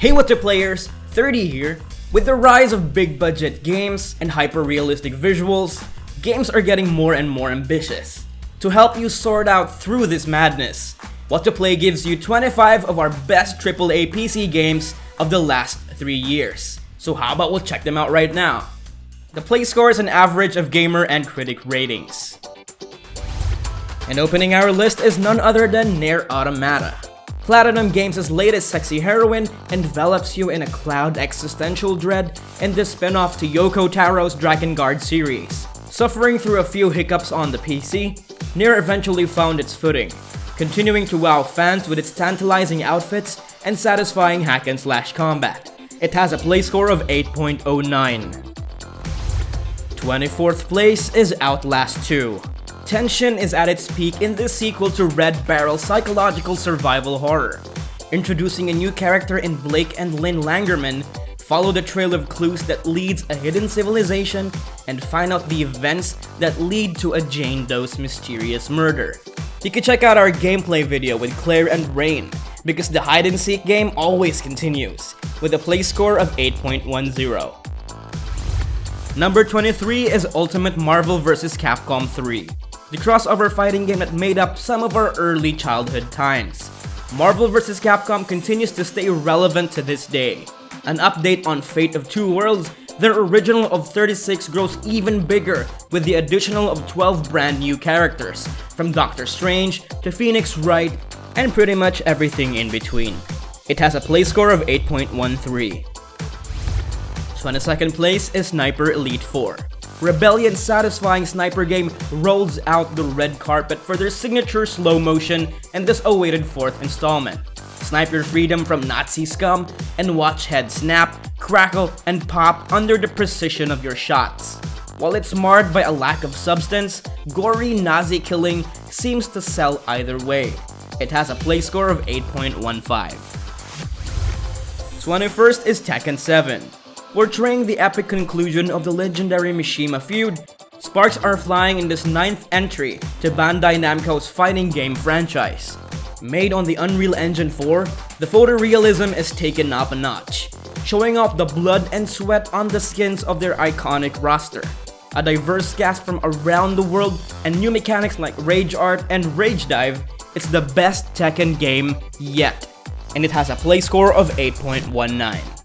Hey what up players, 30 here. With the rise of big budget games and hyper-realistic visuals, games are getting more and more ambitious. To help you sort out through this madness, What to Play gives you 25 of our best Triple A PC games of the last 3 years. So how about we'll check them out right now. The play score is an average of gamer and critic ratings. And opening our list is none other than NieR Automata. Platinum Games' latest sexy heroine envelops you in a cloud existential dread in the spin-off to Yoko Taro's Drakengard series. Suffering through a few hiccups on the PC, NieR eventually found its footing, continuing to wow fans with its tantalizing outfits and satisfying hack-and-slash combat. It has a play score of 8.09. 24th place is Outlast 2. Tension is at its peak in this sequel to Red Barrel psychological survival horror. Introducing a new character in Blake and Lynn Langerman, follow the trail of clues that leads a hidden civilization, and find out the events that lead to a Jane Doe's mysterious murder. You can check out our gameplay video with Claire and Rain, because the hide-and-seek game always continues, with a play score of 8.10. Number 23 is Ultimate Marvel vs. Capcom 3. The crossover fighting game that made up some of our early childhood times. Marvel vs. Capcom continues to stay relevant to this day. An update on Fate of Two Worlds, their original of 36 grows even bigger with the additional of 12 brand new characters, from Doctor Strange to Phoenix Wright and pretty much everything in between. It has a play score of 8.13. 22nd place is Sniper Elite 4. Rebellion's satisfying sniper game rolls out the red carpet for their signature slow motion and this awaited 4th installment. Snipe your freedom from Nazi scum and watch heads snap, crackle, and pop under the precision of your shots. While it's marred by a lack of substance, gory Nazi killing seems to sell either way. It has a play score of 8.15. 21st is Tekken 7. Portraying the epic conclusion of the legendary Mishima feud, sparks are flying in this 9th entry to Bandai Namco's fighting game franchise. Made on the Unreal Engine 4, the photorealism is taken up a notch, showing off the blood and sweat on the skins of their iconic roster. A diverse cast from around the world and new mechanics like Rage Art and Rage Dive, it's the best Tekken game yet, and it has a play score of 8.19.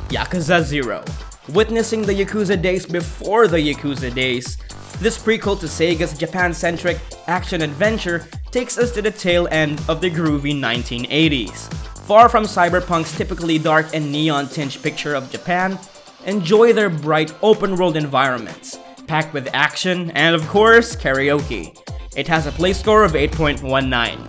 Yakuza 0. Witnessing the Yakuza days before the Yakuza days, this prequel to Sega's Japan-centric action-adventure takes us to the tail end of the groovy 1980s. Far from Cyberpunk's typically dark and neon-tinged picture of Japan, enjoy their bright open-world environments, packed with action and, of course, karaoke. It has a play score of 8.19.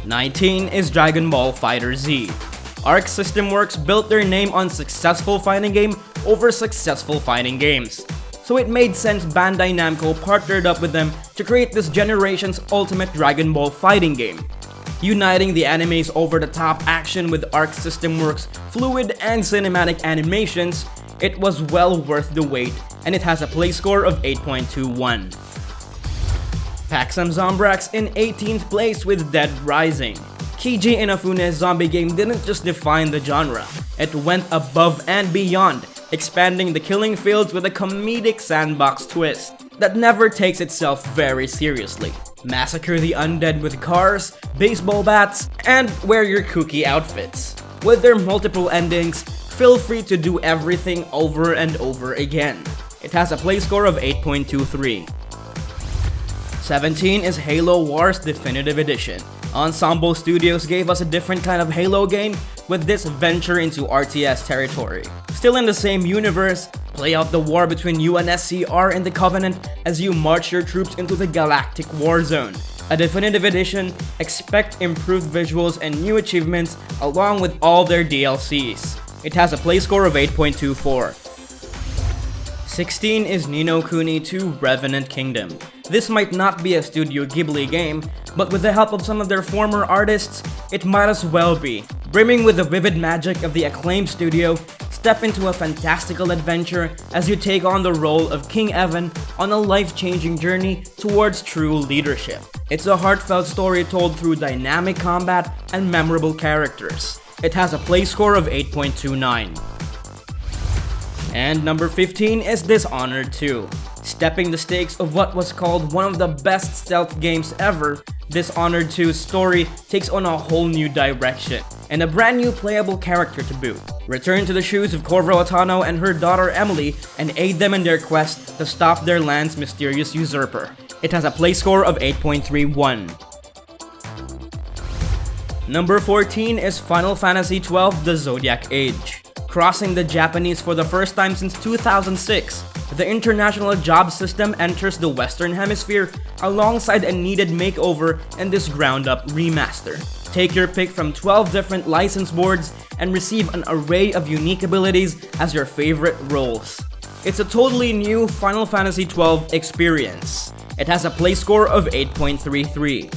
19 is Dragon Ball FighterZ. Arc System Works built their name on successful fighting game over successful fighting games. So it made sense Bandai Namco partnered up with them to create this generation's ultimate Dragon Ball fighting game. Uniting the anime's over-the-top action with Arc System Works' fluid and cinematic animations, it was well worth the wait, and it has a play score of 8.21. Paxam Zombrax in 18th place with Dead Rising. Keiji Inafune's zombie game didn't just define the genre, it went above and beyond, expanding the killing fields with a comedic sandbox twist that never takes itself very seriously. Massacre the undead with cars, baseball bats, and wear your kooky outfits. With their multiple endings, feel free to do everything over and over again. It has a play score of 8.23. 17 is Halo Wars Definitive Edition. Ensemble Studios gave us a different kind of Halo game with this venture into RTS territory. Still in the same universe, play out the war between you and SCR and the Covenant as you march your troops into the galactic war zone. A definitive edition, expect improved visuals and new achievements along with all their DLCs. It has a play score of 8.24. 16 is Ni no Kuni 2 Revenant Kingdom. This might not be a Studio Ghibli game, but with the help of some of their former artists, it might as well be. Brimming with the vivid magic of the acclaimed studio, step into a fantastical adventure as you take on the role of King Evan on a life-changing journey towards true leadership. It's a heartfelt story told through dynamic combat and memorable characters. It has a play score of 8.29. And number 15 is Dishonored 2. Stepping the stakes of what was called one of the best stealth games ever, Dishonored 2's story takes on a whole new direction, and a brand new playable character to boot. Return to the shoes of Corvo Attano and her daughter Emily and aid them in their quest to stop their land's mysterious usurper. It has a play score of 8.31. Number 14 is Final Fantasy XII: The Zodiac Age. Crossing the Japanese for the first time since 2006, the international job system enters the Western Hemisphere alongside a needed makeover in this ground-up remaster. Take your pick from 12 different license boards and receive an array of unique abilities as your favorite roles. It's a totally new Final Fantasy XII experience. It has a play score of 8.33.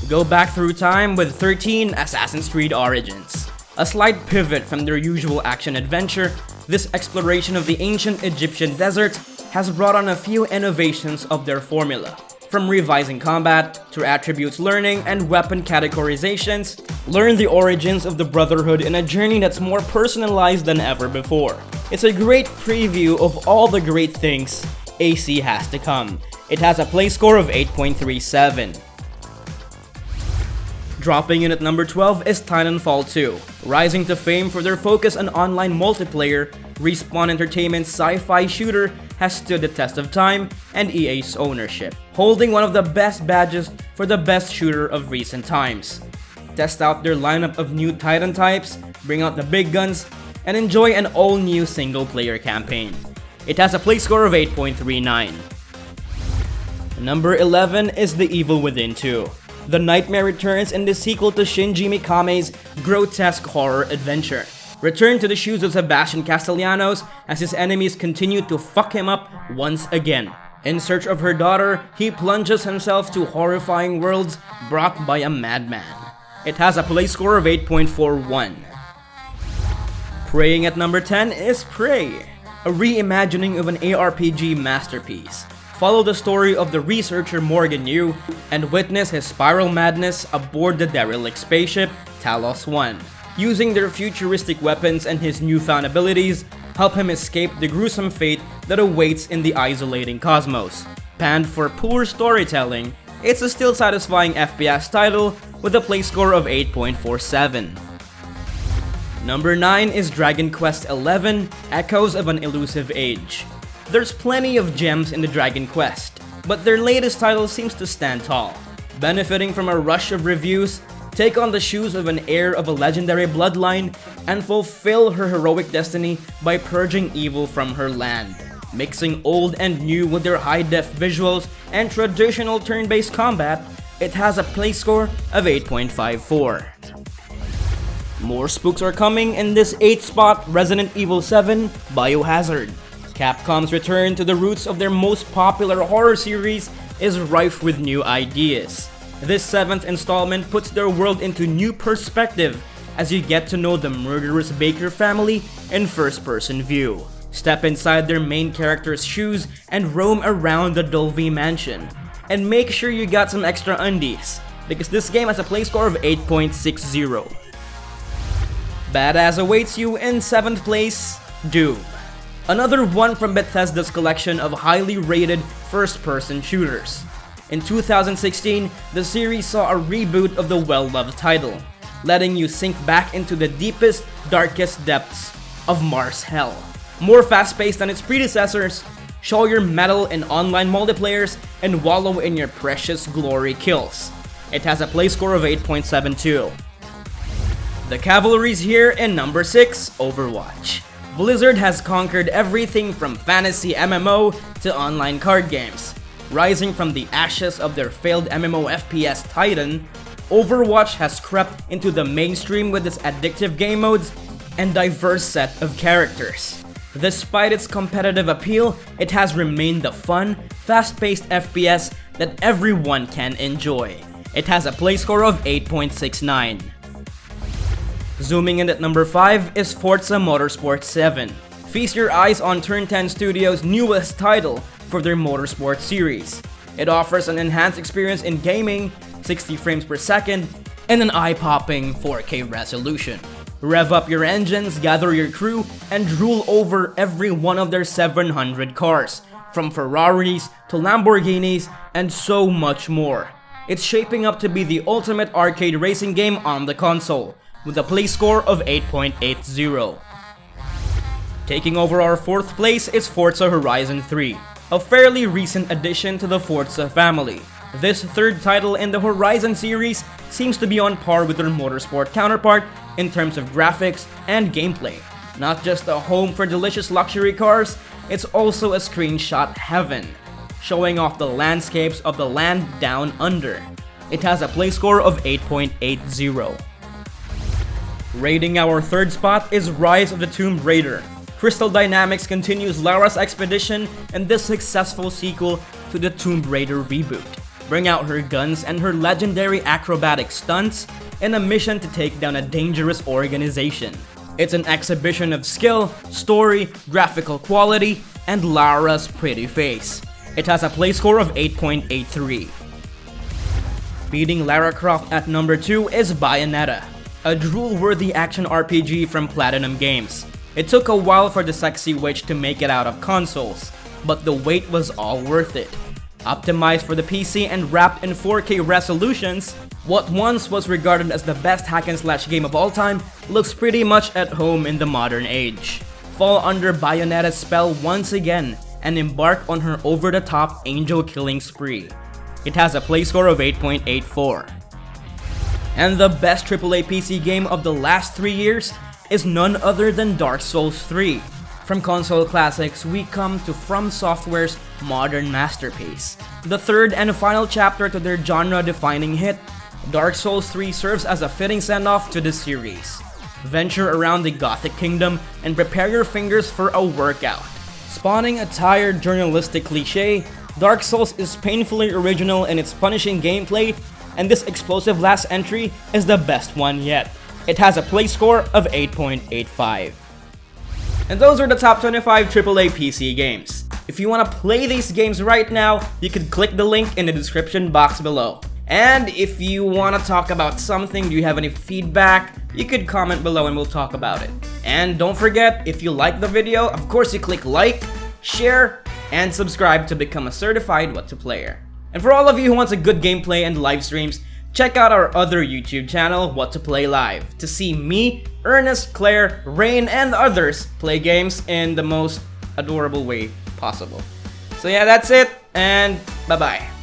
Go back through time with 13 Assassin's Creed Origins. A slight pivot from their usual action-adventure, this exploration of the ancient Egyptian desert has brought on a few innovations of their formula. From revising combat, to attributes learning and weapon categorizations, learn the origins of the Brotherhood in a journey that's more personalized than ever before. It's a great preview of all the great things AC has to come. It has a play score of 8.37. Dropping in at number 12 is Titanfall 2. Rising to fame for their focus on online multiplayer, Respawn Entertainment's sci-fi shooter has stood the test of time and EA's ownership, holding one of the best badges for the best shooter of recent times. Test out their lineup of new Titan types, bring out the big guns, and enjoy an all-new single-player campaign. It has a play score of 8.39. Number 11 is The Evil Within 2. The nightmare returns in the sequel to Shinji Mikame's grotesque horror adventure. Return to the shoes of Sebastian Castellanos as his enemies continue to fuck him up once again. In search of her daughter, he plunges himself to horrifying worlds brought by a madman. It has a play score of 8.41. Praying at number 10 is Prey, a reimagining of an ARPG masterpiece. Follow the story of the researcher Morgan Yu and witness his spiral madness aboard the derelict spaceship Talos 1. Using their futuristic weapons and his newfound abilities, help him escape the gruesome fate that awaits in the isolating cosmos. Panned for poor storytelling, it's a still satisfying FPS title with a play score of 8.47. Number 9 is Dragon Quest XI: Echoes of an Elusive Age. There's plenty of gems in the Dragon Quest, but their latest title seems to stand tall. Benefiting from a rush of reviews, take on the shoes of an heir of a legendary bloodline and fulfill her heroic destiny by purging evil from her land. Mixing old and new with their high-def visuals and traditional turn-based combat, it has a play score of 8.54. More spooks are coming in this 8th spot, Resident Evil 7 Biohazard. Capcom's return to the roots of their most popular horror series is rife with new ideas. This 7th installment puts their world into new perspective as you get to know the murderous Baker family in first-person view. Step inside their main character's shoes and roam around the Dolby mansion. And make sure you got some extra undies, because this game has a play score of 8.60. Badass awaits you in 7th place, Doom. Another one from Bethesda's collection of highly rated first-person shooters. In 2016, the series saw a reboot of the well-loved title, letting you sink back into the deepest, darkest depths of Mars Hell. More fast-paced than its predecessors, show your mettle in online multiplayers, and wallow in your precious glory kills. It has a play score of 8.72. The cavalry's here in number 6, Overwatch. Blizzard has conquered everything from fantasy MMO to online card games. Rising from the ashes of their failed MMO FPS Titan, Overwatch has crept into the mainstream with its addictive game modes and diverse set of characters. Despite its competitive appeal, it has remained the fun, fast-paced FPS that everyone can enjoy. It has a play score of 8.69. Zooming in at number 5 is Forza Motorsport 7. Feast your eyes on Turn 10 Studios' newest title for their Motorsport series. It offers an enhanced experience in gaming, 60 frames per second, and an eye-popping 4K resolution. Rev up your engines, gather your crew, and drool over every one of their 700 cars, from Ferraris to Lamborghinis and so much more. It's shaping up to be the ultimate arcade racing game on the console, with a play score of 8.80. Taking over our 4th place is Forza Horizon 3, a fairly recent addition to the Forza family. This 3rd title in the Horizon series seems to be on par with their Motorsport counterpart in terms of graphics and gameplay. Not just a home for delicious luxury cars, it's also a screenshot heaven, showing off the landscapes of the land down under. It has a play score of 8.80. Raiding our 3rd spot is Rise of the Tomb Raider. Crystal Dynamics continues Lara's expedition in this successful sequel to the Tomb Raider reboot. Bring out her guns and her legendary acrobatic stunts in a mission to take down a dangerous organization. It's an exhibition of skill, story, graphical quality, and Lara's pretty face. It has a play score of 8.83. Beating Lara Croft at number 2 is Bayonetta, a drool-worthy action RPG from Platinum Games. It took a while for the sexy witch to make it out of consoles, but the wait was all worth it. Optimized for the PC and wrapped in 4K resolutions, what once was regarded as the best hack-and-slash game of all time looks pretty much at home in the modern age. Fall under Bayonetta's spell once again and embark on her over-the-top angel-killing spree. It has a play score of 8.84. And the best AAA PC game of the last 3 years is none other than Dark Souls 3. From console classics, we come to From Software's modern masterpiece. The 3rd and final chapter to their genre-defining hit, Dark Souls 3 serves as a fitting send-off to the series. Venture around the Gothic Kingdom and prepare your fingers for a workout. Spawning a tired journalistic cliche, Dark Souls is painfully original in its punishing gameplay, and this explosive last entry is the best one yet. It has a play score of 8.85. And those are the top 25 AAA PC games. If you want to play these games right now, you can click the link in the description box below. And if you want to talk about something, do you have any feedback, you could comment below and we'll talk about it. And don't forget, if you like the video, of course you click like, share, and subscribe to become a certified What To Player. And for all of you who wants a good gameplay and live streams, check out our other YouTube channel, What To Play Live, to see me, Ernest, Claire, Rain, and others play games in the most adorable way possible. So yeah, that's it, and bye-bye.